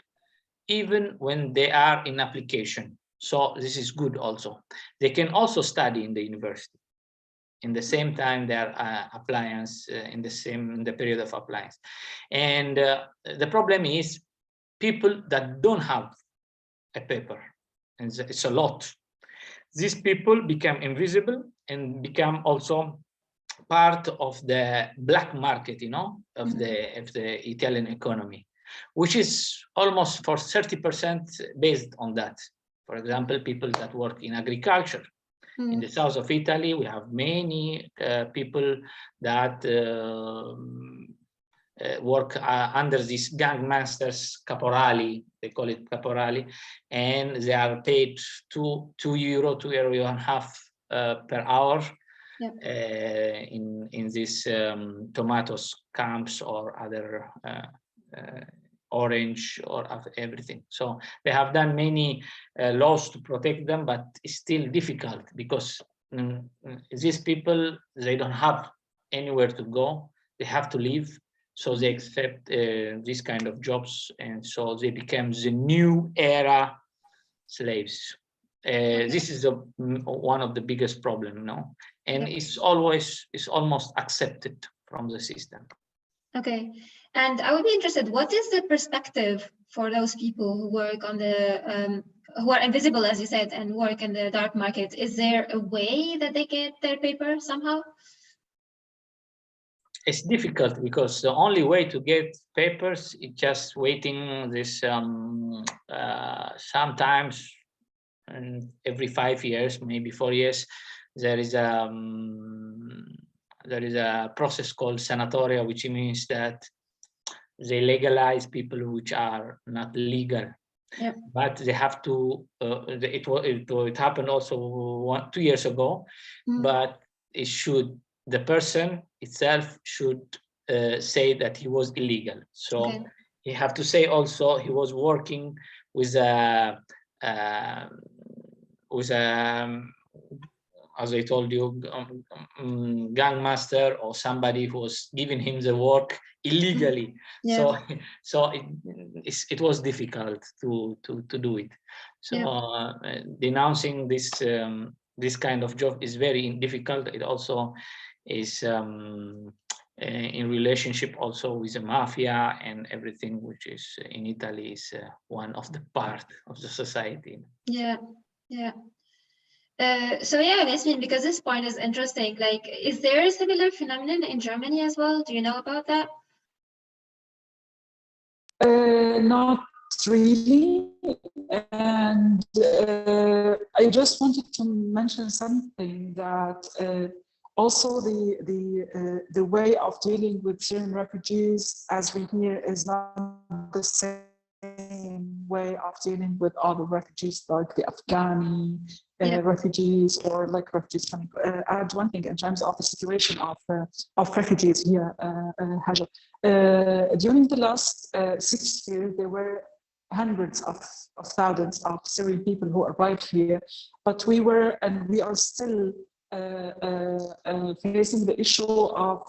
even when they are in application. So this is good also. They can also study in the university. In the same time, they are appliance in the period of appliance. And the problem is people that don't have a paper, and it's a lot. These people become invisible and become also part of the black market, you know, of the Italian economy, which is almost for 30% based on that. For example, people that work in agriculture. In the south of Italy, we have many people that work under these gang masters, caporali, they call it caporali, and they are paid €2, €2.50 per hour. Yep. In these tomatoes camps or other orange or everything. So they have done many laws to protect them, but it's still difficult because these people, they don't have anywhere to go. They have to leave. So they accept this kind of jobs. And so they become the new era slaves. This is one of the biggest problems, no? And it's almost accepted from the system. Okay, and I would be interested, what is the perspective for those people who work on the, who are invisible, as you said, and work in the dark market? Is there a way that they get their paper somehow? It's difficult because the only way to get papers is just waiting this sometimes every 5 years, maybe 4 years, there is a process called sanatoria, which means that they legalize people which are not legal. Yep. But they have to. It happened also 2 years ago, but the person itself should say that he was illegal. So he have to say also he was working with a as I told you, gang master or somebody who was giving him the work illegally. Yeah. So it was difficult to do it. So denouncing this kind of job is very difficult. It also is in relationship also with the mafia and everything, which is in Italy is one of the part of the society. Yeah, yeah. So yeah, Yasmin, because this point is interesting, like, is there a similar phenomenon in Germany as well? Do you know about that? Not really. And I just wanted to mention something that also the way of dealing with Syrian refugees, as we hear, is not the same way of dealing with other refugees, like the Afghani refugees, or like refugees coming. Add one thing in terms of the situation of refugees here, Hajar. During the last 6 years, there were hundreds of thousands of Syrian people who arrived here, but we are still facing the issue of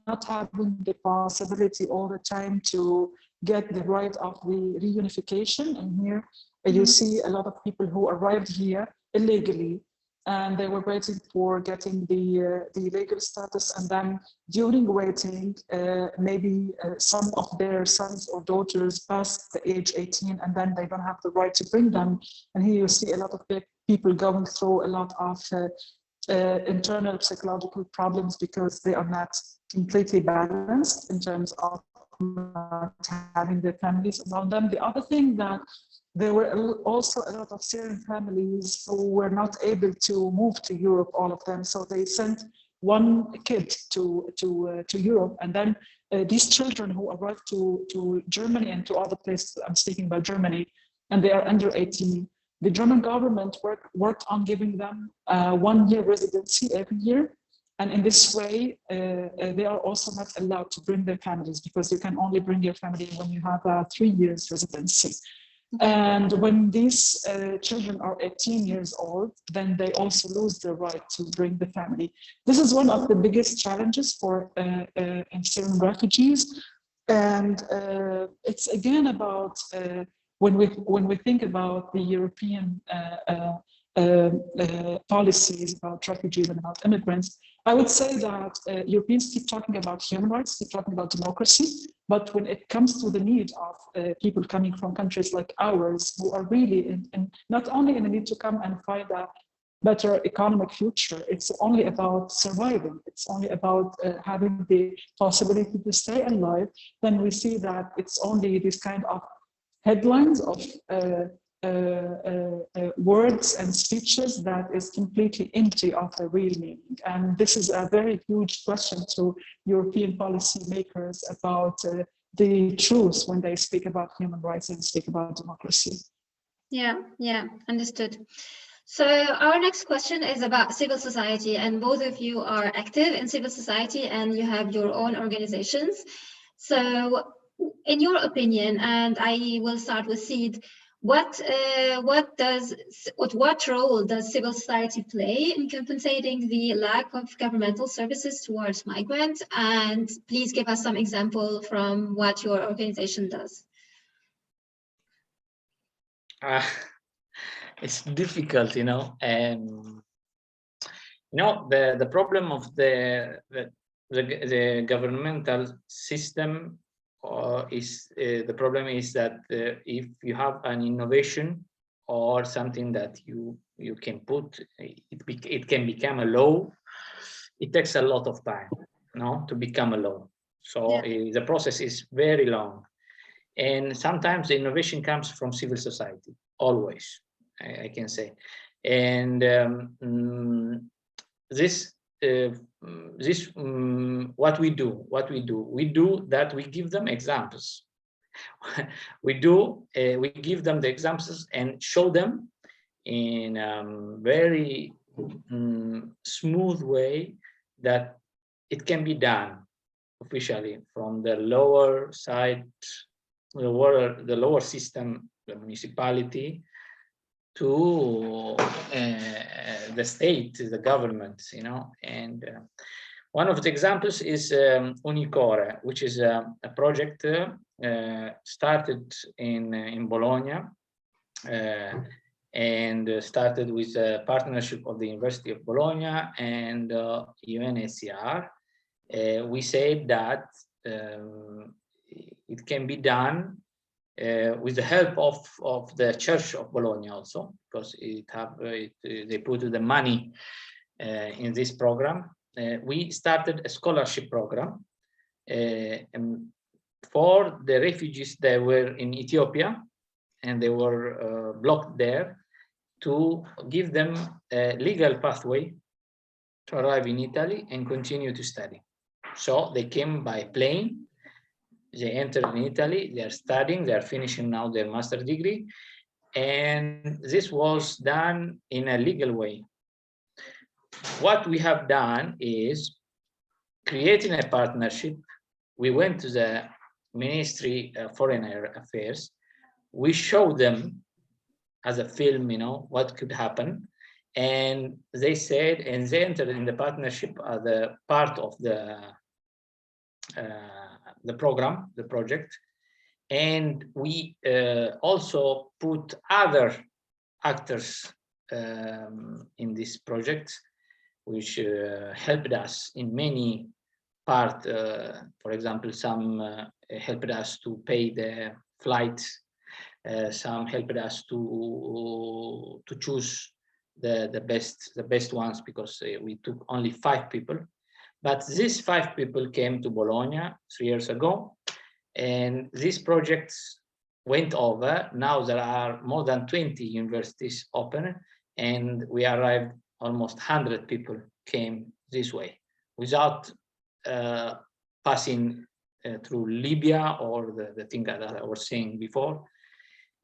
not having the possibility all the time to get the right of the reunification. And here you see a lot of people who arrived here illegally, and they were waiting for getting the legal status, and then during waiting, maybe some of their sons or daughters past the age 18, and then they don't have the right to bring them. And here you see a lot of people going through a lot of internal psychological problems because they are not completely balanced in terms of not having their families around them. The other thing that there were also a lot of Syrian families who were not able to move to Europe, all of them. So they sent one kid to Europe, and then these children who arrived to Germany and to other places, I'm speaking about Germany, and they are under 18, The German government worked on giving them 1-year residency every year. And in this way, they are also not allowed to bring their families, because you can only bring your family when you have a 3 years residency. And when these children are 18 years old, then they also lose the right to bring the family. This is one of the biggest challenges for Syrian refugees. And it's again about when we think about the European policies about refugees and about immigrants, I would say that Europeans keep talking about human rights, keep talking about democracy, but when it comes to the need of people coming from countries like ours, who are really in not only in the need to come and find a better economic future, it's only about surviving, it's only about having the possibility to stay alive, then we see that it's only this kind of headlines of words and speeches that is completely empty of a real meaning. And this is a very huge question to European policy makers about the truth when they speak about human rights and speak about democracy. Yeah, understood. So our next question is about civil society, and both of you are active in civil society and you have your own organizations. So in your opinion, and I will start with Sid, what role does civil society play in compensating the lack of governmental services towards migrants? And please give us some example from what your organization does. It's difficult, the problem of the governmental system is the problem is that if you have an innovation or something that you can put, it can become a law. It takes a lot of time, to become a law. So the process is very long, and sometimes the innovation comes from civil society. Always, I can say, and what we do that we give them examples. we give them the examples and show them in a very smooth way that it can be done officially from the lower side, the lower system, the municipality, to the state, the government, and one of the examples is Unicore, which is a project started in Bologna and started with a partnership of the University of Bologna and UNHCR. We said that it can be done with the help of the Church of Bologna also, because they put the money in this program. We started a scholarship program for the refugees that were in Ethiopia and they were blocked there, to give them a legal pathway to arrive in Italy and continue to study. So they came by plane. They entered in Italy, they are studying, they are finishing now their master's degree, and this was done in a legal way. What we have done is creating a partnership. We went to the Ministry of Foreign Affairs. We showed them as a film, what could happen. And they said, and they entered in the partnership as a part of the program, the project. And we also put other actors in this project, which helped us in many parts. For example, some helped us to pay the flights. Some helped us to choose the best ones, because we took only 5 people. But these 5 people came to Bologna 3 years ago, and these projects went over. Now there are more than 20 universities open, and we arrived almost 100 people came this way without passing through Libya or the thing that I was saying before.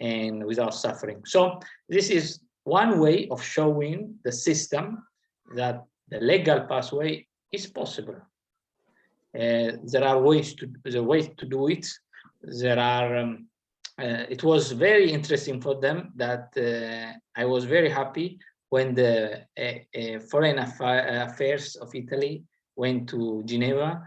and without suffering. So this is one way of showing the system that the legal pathway is possible. There are ways to do it. There are. It was very interesting for them that I was very happy when the Foreign Affairs of Italy went to Geneva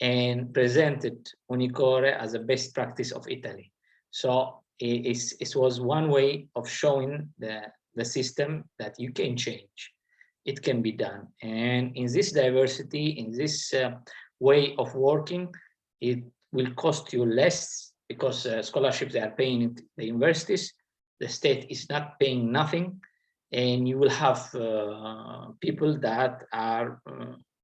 and presented Unicore as a best practice of Italy. So it was one way of showing the system that you can change. It can be done. And in this diversity, in this way of working, it will cost you less because scholarships they are paying the universities. The state is not paying nothing. And you will have people that are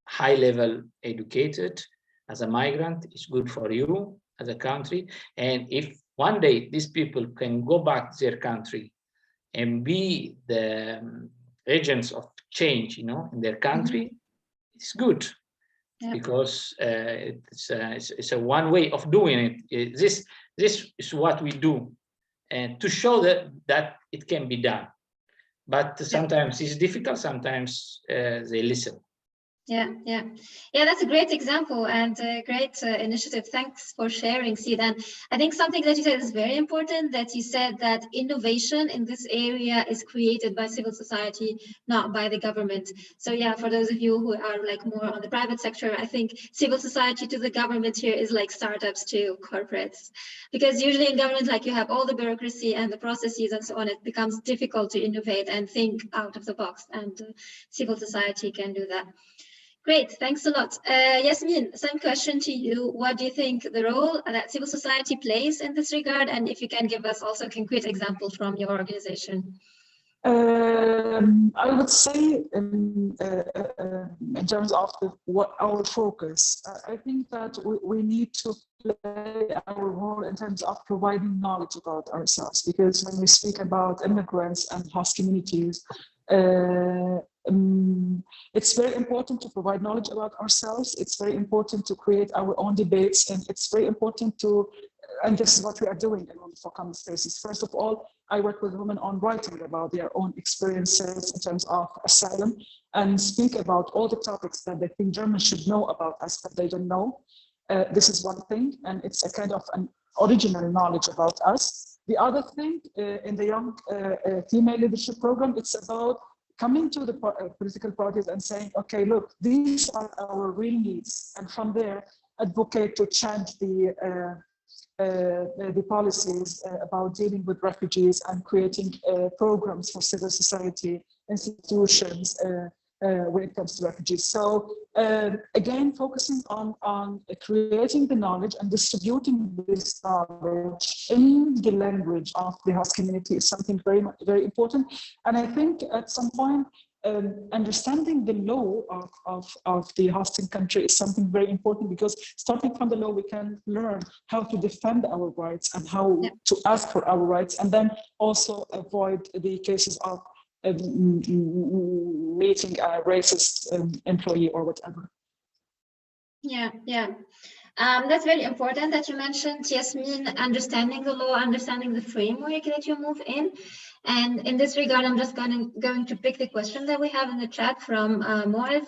high level educated. As a migrant, it's good for you as a country. And if one day these people can go back to their country and be the agents of change, in their country, it's good. Yep. Because it's a one way of doing it. This is what we do, and to show that it can be done. But sometimes it's difficult. Sometimes they listen. Yeah, that's a great example and a great initiative. Thanks for sharing, Sid. And I think something that you said is very important, that you said that innovation in this area is created by civil society, not by the government. So yeah, for those of you who are like more on the private sector, I think civil society to the government here is like startups to corporates. Because usually in government, like you have all the bureaucracy and the processes and so on, it becomes difficult to innovate and think out of the box, and civil society can do that. Great, thanks a lot. Yasmin, same question to you. What do you think the role that civil society plays in this regard? And if you can give us also a concrete example from your organization. I would say in terms of what our focus, I think that we need to play our role in terms of providing knowledge about ourselves, because when we speak about immigrants and host communities, it's very important to provide knowledge about ourselves. It's very important to create our own debates, and it's very important to, and this is what we are doing in Women for Common Spaces. First of all, I work with women on writing about their own experiences in terms of asylum, and speak about all the topics that they think Germans should know about us, but they don't know. This is one thing, and it's a kind of an original knowledge about us. The other thing, in the young female leadership program, it's about coming to the political parties and saying, okay, look, these are our real needs. And from there, advocate to change the policies about dealing with refugees and creating programs for civil society institutions when it comes to refugees. So again, focusing on creating the knowledge and distributing this knowledge in the language of the host community is something very, very important. And I think at some point, understanding the law of the hosting country is something very important, because starting from the law, we can learn how to defend our rights and how to ask for our rights, and then also avoid the cases of meeting a racist employee or whatever. Yeah. That's very important that you mentioned, Yasmin, understanding the law, understanding the framework that you move in. And in this regard, I'm just going to pick the question that we have in the chat from Morris.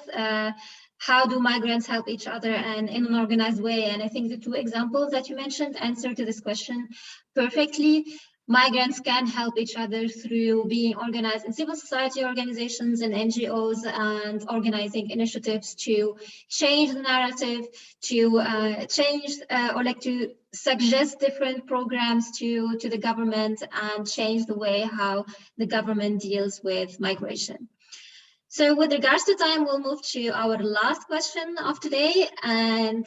How do migrants help each other and in an organized way? And I think the two examples that you mentioned answer to this question perfectly. Migrants can help each other through being organized in civil society organizations and NGOs, and organizing initiatives to change the narrative, to change or like to suggest different programs to the government and change the way how the government deals with migration. So with regards to time, we'll move to our last question of today, and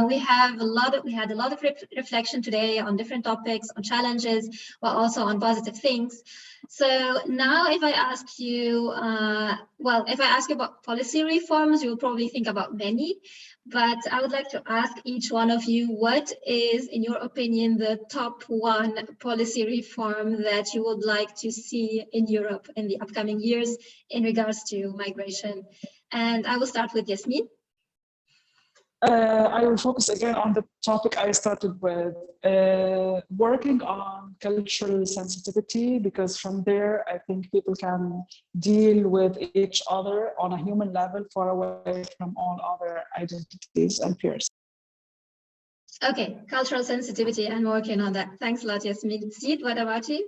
we had a lot of reflection today on different topics, on challenges, but also on positive things. So now, if I ask you, if I ask you about policy reforms, you'll probably think about many. But I would like to ask each one of you, what is, in your opinion, the top one policy reform that you would like to see in Europe in the upcoming years in regards to migration? And I will start with Yasmin. I will focus again on the topic I started with, working on cultural sensitivity, because from there, I think people can deal with each other on a human level, far away from all other identities and peers. Okay, cultural sensitivity and working on that. Thanks a lot, Yasmin. Sid, what about you?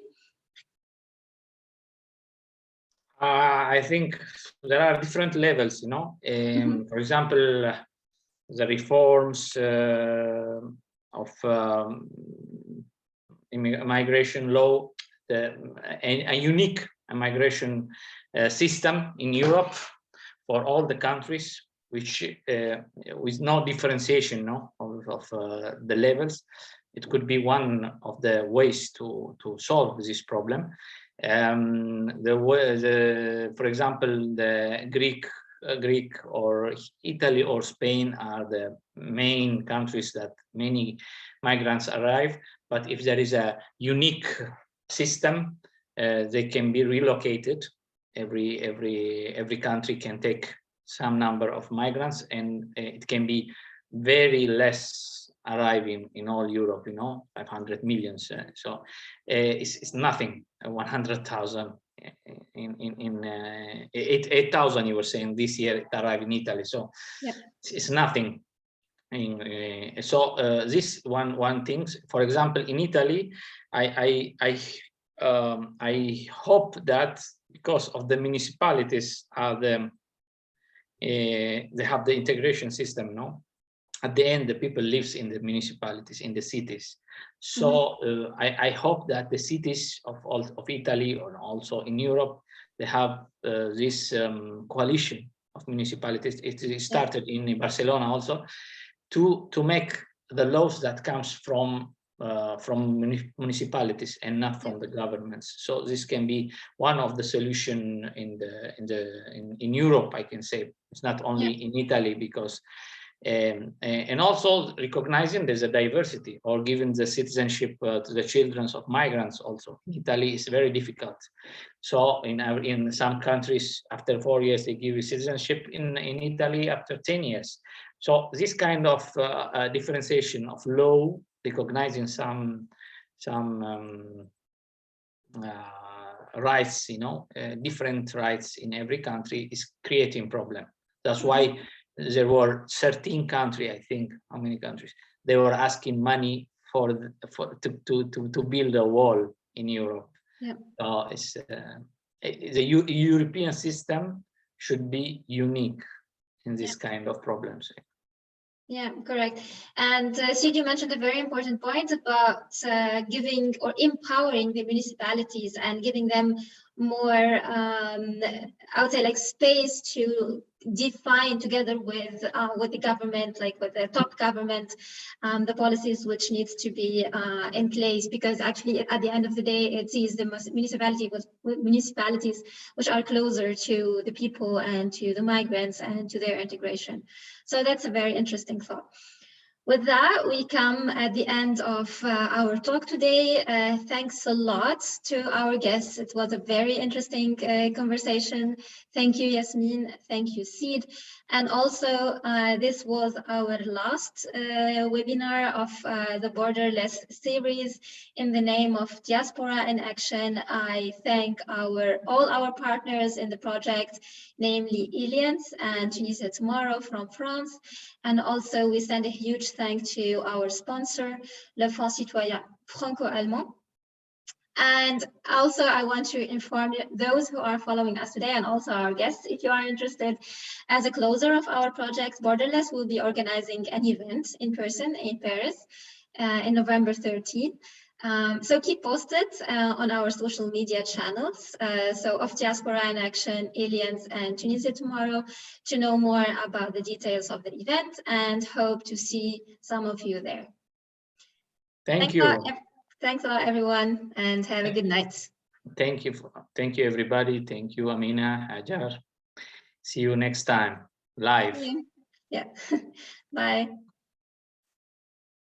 I think there are different levels, you know. For example, the reforms of immigration law, a unique immigration system in Europe for all the countries, which with no differentiation, no, of the levels. It could be one of the ways to solve this problem. For example, the Greek or Italy or Spain are the main countries that many migrants arrive. But if there is a unique system, they can be relocated. Every country can take some number of migrants, and it can be very less arriving in all Europe, you know, 500 million. So it's nothing. 100,000 in 8,000 you were saying this year arrived in Italy. So yep. It's nothing. This one thing, for example, in Italy, I hope that because of the municipalities are they have the integration system, no? At the end, the people lives in the municipalities, in the cities. So I hope that the cities of Italy, or also in Europe, they have this coalition of municipalities. It started in Barcelona also, to make the laws that comes from municipalities and not from the governments. So this can be one of the solution in Europe, I can say. It's not only in Italy, because and also recognizing there's a diversity, or giving the citizenship to the children of migrants. Also, Italy is very difficult. So in some countries, after 4 years, they give you citizenship. In Italy, after 10 years. So this kind of differentiation of law, recognizing some rights, you know, different rights in every country, is creating problem. That's why there were 13 countries, I think, how many countries? They were asking money to build a wall in Europe. Yeah. The European system should be unique in this kind of problems. Yeah, correct. And Sid, you mentioned a very important point about giving or empowering the municipalities and giving them more, I would say, like space to define together with the government, like with the top government, the policies which needs to be in place. Because actually, at the end of the day, it sees the municipalities which are closer to the people and to the migrants and to their integration. So that's a very interesting thought. With that, we come at the end of our talk today. Thanks a lot to our guests. It was a very interesting conversation. Thank you, Yasmin. Thank you, Sid. And also, this was our last webinar of the Borderless series. In the name of Diaspora in Action, I thank all our partners in the project, namely Alliance and Tunisia Tomorrow from France. And also, we send a huge thank to our sponsor, Le Fonds Citoyen Franco-Allemand. And also, I want to inform those who are following us today, and also our guests, if you are interested, as a closer of our project, Borderless will be organizing an event in person in Paris in November 13. So keep posted on our social media channels, so of Diaspora in Action, Alliance, and Tunisia Tomorrow, to know more about the details of the event, and hope to see some of you there. Thank you. Thanks a lot, everyone, and have a good night. Thank you, everybody. Thank you, Amina, Hajar. See you next time, live. Yeah. Bye.